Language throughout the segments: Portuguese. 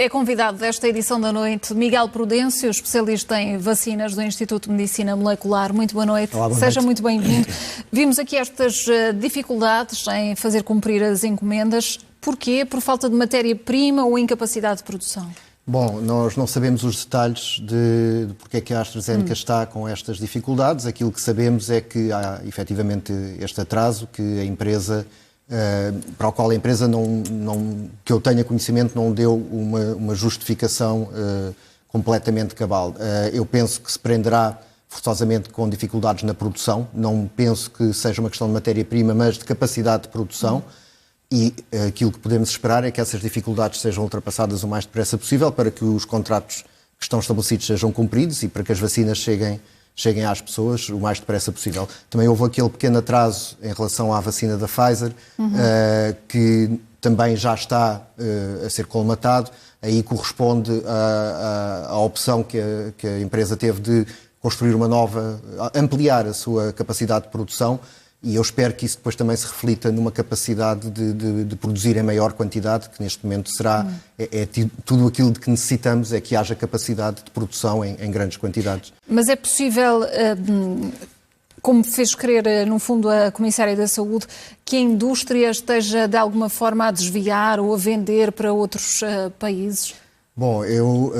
É convidado desta edição da noite Miguel Prudêncio, especialista em vacinas do Instituto de Medicina Molecular. Muito boa noite. Olá, boa Seja noite. muito bem-vindo. Vimos aqui estas dificuldades em fazer cumprir as encomendas. Porquê? Por falta de matéria-prima ou incapacidade de produção? Bom, nós não sabemos os detalhes de porque é que a AstraZeneca está com estas dificuldades. Aquilo que sabemos é que há efetivamente este atraso, que a empresa, para o qual a empresa, que eu tenha conhecimento, não deu uma justificação completamente cabal. Eu penso que se prenderá forçosamente com dificuldades na produção. Não penso que seja uma questão de matéria-prima, mas de capacidade de produção. E aquilo que podemos esperar é que essas dificuldades sejam ultrapassadas o mais depressa possível para que os contratos que estão estabelecidos sejam cumpridos e para que as vacinas cheguem às pessoas o mais depressa possível. Também houve aquele pequeno atraso em relação à vacina da Pfizer, que também já está a ser colmatado. Aí corresponde à opção que a empresa teve de construir uma nova, ampliar a sua capacidade de produção. E eu espero que isso depois também se reflita numa capacidade de produzir em maior quantidade, que neste momento será tudo aquilo de que necessitamos, é que haja capacidade de produção em grandes quantidades. Mas é possível, como fez crer, no fundo, a Comissária da Saúde, que a indústria esteja de alguma forma a desviar ou a vender para outros países? Bom, eu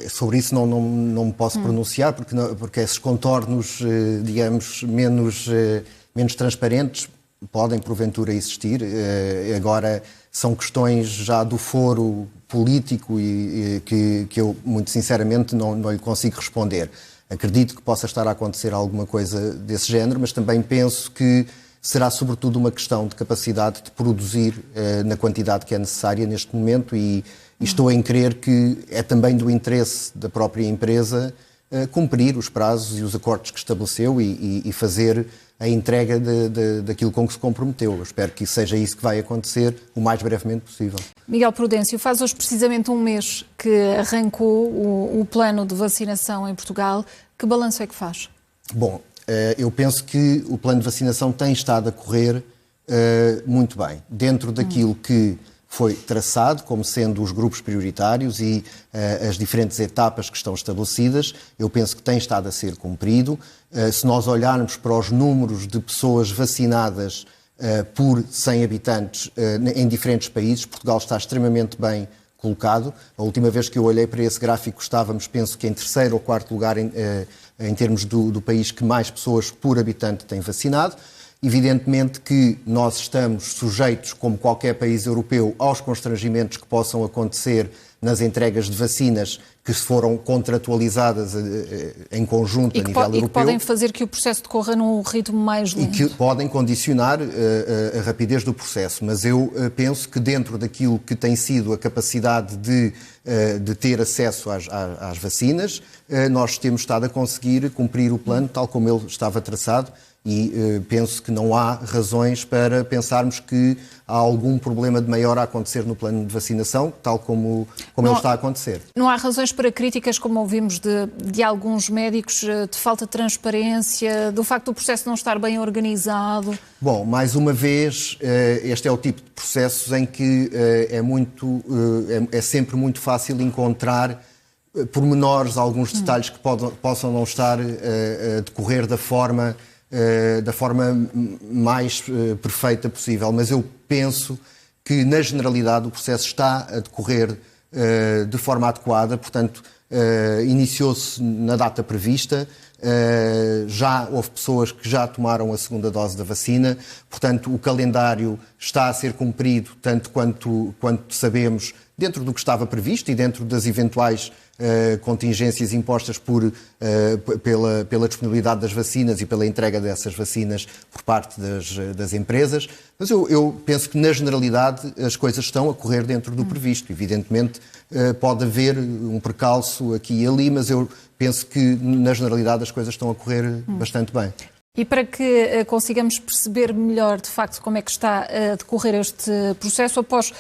sobre isso não me posso pronunciar, porque esses contornos, digamos, menos transparentes podem porventura existir. Agora são questões já do foro político e que eu, muito sinceramente, não lhe consigo responder. Acredito que possa estar a acontecer alguma coisa desse género, mas também penso que será sobretudo uma questão de capacidade de produzir na quantidade que é necessária neste momento e estou em crer que é também do interesse da própria empresa cumprir os prazos e os acordos que estabeleceu e fazer a entrega daquilo com que se comprometeu. Eu espero que seja isso que vai acontecer o mais brevemente possível. Miguel Prudêncio, faz hoje precisamente um mês que arrancou o plano de vacinação em Portugal. Que balanço é que faz? Bom, eu penso que o plano de vacinação tem estado a correr muito bem, dentro daquilo que foi traçado como sendo os grupos prioritários e as diferentes etapas que estão estabelecidas. Eu penso que tem estado a ser cumprido. Se nós olharmos para os números de pessoas vacinadas por 100 habitantes em diferentes países, Portugal está extremamente bem colocado. A última vez que eu olhei para esse gráfico estávamos, penso que em terceiro ou quarto lugar em termos do país que mais pessoas por habitante tem vacinado. Evidentemente que nós estamos sujeitos, como qualquer país europeu, aos constrangimentos que possam acontecer nas entregas de vacinas que foram contratualizadas em conjunto a nível europeu. E que podem fazer que o processo decorra num ritmo mais lento. E que podem condicionar a rapidez do processo. Mas eu penso que dentro daquilo que tem sido a capacidade de ter acesso às vacinas, nós temos estado a conseguir cumprir o plano tal como ele estava traçado. E penso que não há razões para pensarmos que há algum problema de maior a acontecer no plano de vacinação, tal como ele está a acontecer. Não há razões para críticas, como ouvimos de alguns médicos, de falta de transparência, do facto do processo não estar bem organizado? Bom, mais uma vez, este é o tipo de processos em que é sempre muito fácil encontrar pormenores, alguns detalhes que possam não estar a decorrer da forma mais perfeita possível, mas eu penso que, na generalidade, o processo está a decorrer de forma adequada, portanto, iniciou-se na data prevista, já houve pessoas que já tomaram a segunda dose da vacina, portanto, o calendário está a ser cumprido, tanto quanto sabemos, dentro do que estava previsto e dentro das eventuais contingências impostas pela disponibilidade das vacinas e pela entrega dessas vacinas por parte das empresas. Mas eu penso que, na generalidade, as coisas estão a correr dentro do previsto. Evidentemente, pode haver um percalço aqui e ali, mas eu penso que, na generalidade, as coisas estão a correr bastante bem. E para que consigamos perceber melhor, de facto, como é que está a decorrer este processo, após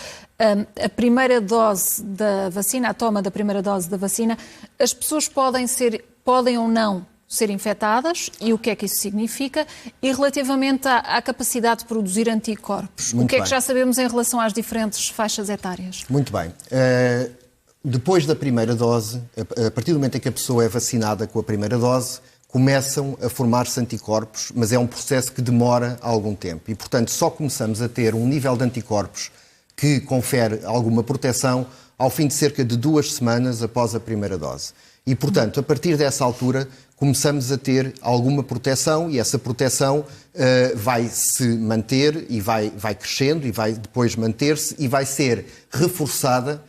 a primeira dose da vacina, a toma da primeira dose da vacina, as pessoas podem ou não ser infectadas, e o que é que isso significa, e relativamente à capacidade de produzir anticorpos. Muito o que é bem. que já sabemos em relação às diferentes faixas etárias? Muito bem. Depois da primeira dose, a partir do momento em que a pessoa é vacinada com a primeira dose, começam a formar-se anticorpos, mas é um processo que demora algum tempo. E, portanto, só começamos a ter um nível de anticorpos que confere alguma proteção ao fim de cerca de 2 semanas após a primeira dose. E, portanto, a partir dessa altura, começamos a ter alguma proteção e essa proteção vai se manter e vai crescendo e vai depois manter-se e vai ser reforçada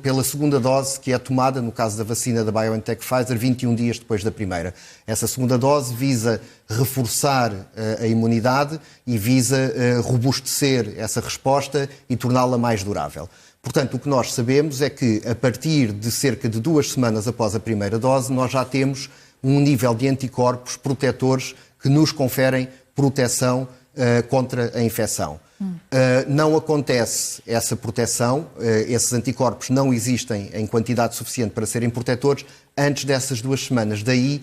pela segunda dose que é tomada, no caso da vacina da BioNTech Pfizer, 21 dias depois da primeira. Essa segunda dose visa reforçar a imunidade e visa robustecer essa resposta e torná-la mais durável. Portanto, o que nós sabemos é que, a partir de cerca de 2 semanas após a primeira dose, nós já temos um nível de anticorpos protetores que nos conferem proteção contra a infecção. Não acontece essa proteção, esses anticorpos não existem em quantidade suficiente para serem protetores antes dessas 2 semanas. Daí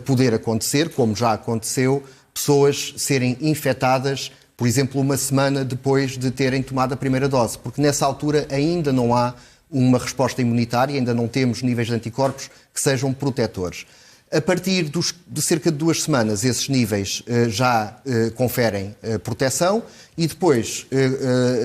poder acontecer, como já aconteceu, pessoas serem infectadas, por exemplo, 1 semana depois de terem tomado a primeira dose, porque nessa altura ainda não há uma resposta imunitária, ainda não temos níveis de anticorpos que sejam protetores. A partir de cerca de 2 semanas, esses níveis já conferem proteção e depois,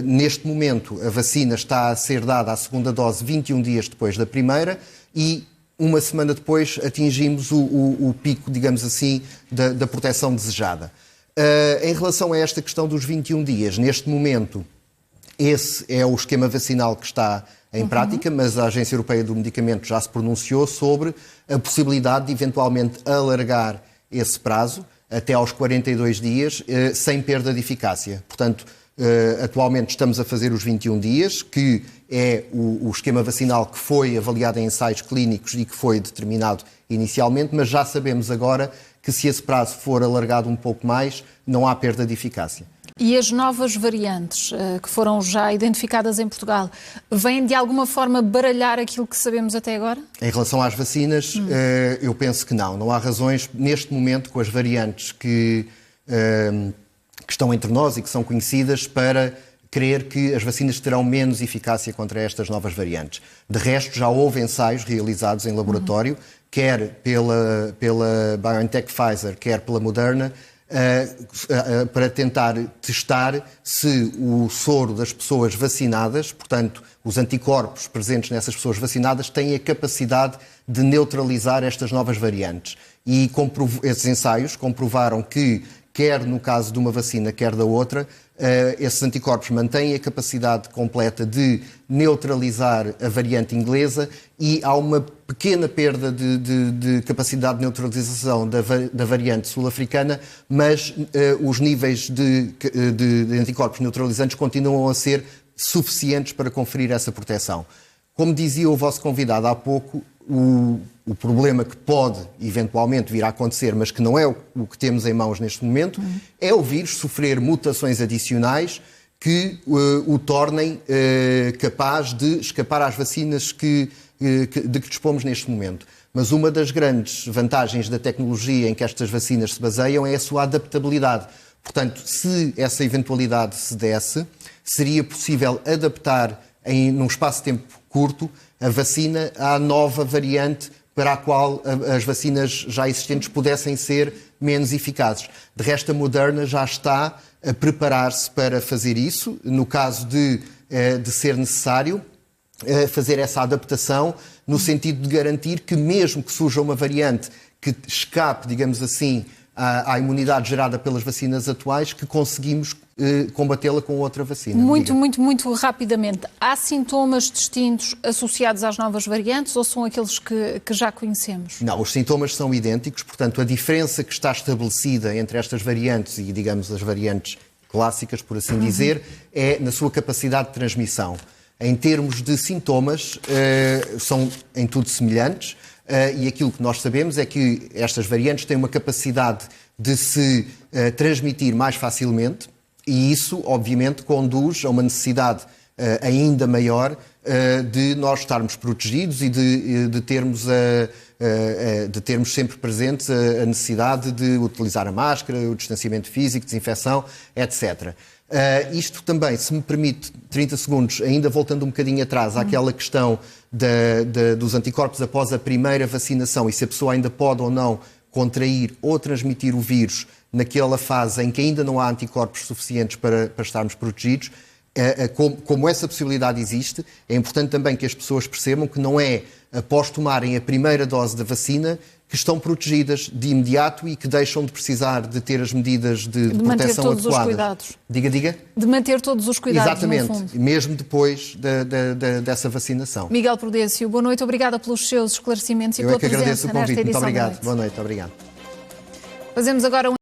neste momento, a vacina está a ser dada a segunda dose 21 dias depois da primeira e 1 semana depois atingimos o pico, digamos assim, da proteção desejada. Em relação a esta questão dos 21 dias, neste momento, esse é o esquema vacinal que está em prática, mas a Agência Europeia do Medicamento já se pronunciou sobre a possibilidade de eventualmente alargar esse prazo até aos 42 dias, sem perda de eficácia. Portanto, atualmente estamos a fazer os 21 dias, que é o esquema vacinal que foi avaliado em ensaios clínicos e que foi determinado inicialmente, mas já sabemos agora que se esse prazo for alargado um pouco mais, não há perda de eficácia. E as novas variantes que foram já identificadas em Portugal vêm de alguma forma baralhar aquilo que sabemos até agora? Em relação às vacinas, eu penso que não. Não há razões, neste momento, com as variantes que estão entre nós e que são conhecidas, para crer que as vacinas terão menos eficácia contra estas novas variantes. De resto, já houve ensaios realizados em laboratório, quer pela BioNTech Pfizer, quer pela Moderna, para tentar testar se o soro das pessoas vacinadas, portanto, os anticorpos presentes nessas pessoas vacinadas, têm a capacidade de neutralizar estas novas variantes. E esses ensaios comprovaram que, quer no caso de uma vacina, quer da outra, esses anticorpos mantêm a capacidade completa de neutralizar a variante inglesa e há uma pequena perda de capacidade de neutralização da variante sul-africana, mas os níveis de anticorpos neutralizantes continuam a ser suficientes para conferir essa proteção. Como dizia o vosso convidado há pouco, o problema que pode eventualmente vir a acontecer, mas que não é o que temos em mãos neste momento, é o vírus sofrer mutações adicionais que o tornem capaz de escapar às vacinas de que dispomos neste momento. Mas uma das grandes vantagens da tecnologia em que estas vacinas se baseiam é a sua adaptabilidade. Portanto, se essa eventualidade se desse, seria possível adaptar num espaço de tempo curto a vacina à nova variante para a qual as vacinas já existentes pudessem ser menos eficazes. De resto, a Moderna já está a preparar-se para fazer isso, no caso de ser necessário fazer essa adaptação, no sentido de garantir que, mesmo que surja uma variante que escape, digamos assim, à imunidade gerada pelas vacinas atuais, que conseguimos combatê-la com outra vacina. Muito rapidamente. Há sintomas distintos associados às novas variantes ou são aqueles que já conhecemos? Não, os sintomas são idênticos, portanto, a diferença que está estabelecida entre estas variantes e, digamos, as variantes clássicas, por assim dizer, é na sua capacidade de transmissão. Em termos de sintomas, são em tudo semelhantes. E aquilo que nós sabemos é que estas variantes têm uma capacidade de se transmitir mais facilmente e isso, obviamente, conduz a uma necessidade ainda maior de nós estarmos protegidos e de termos sempre presentes a necessidade de utilizar a máscara, o distanciamento físico, desinfecção, etc. Isto também, se me permite 30 segundos, ainda voltando um bocadinho atrás, àquela questão dos anticorpos após a primeira vacinação e se a pessoa ainda pode ou não contrair ou transmitir o vírus naquela fase em que ainda não há anticorpos suficientes para estarmos protegidos. Como essa possibilidade existe, é importante também que as pessoas percebam que não é após tomarem a primeira dose da vacina que estão protegidas de imediato e que deixam de precisar de ter as medidas de proteção adequadas. De manter todos os cuidados. Diga. De manter todos os cuidados, exatamente, no fundo. Mesmo depois dessa vacinação. Miguel Prudencio, boa noite, obrigada pelos seus esclarecimentos e pela presença nesta edição. Muito obrigado. Boa noite, obrigado. Fazemos agora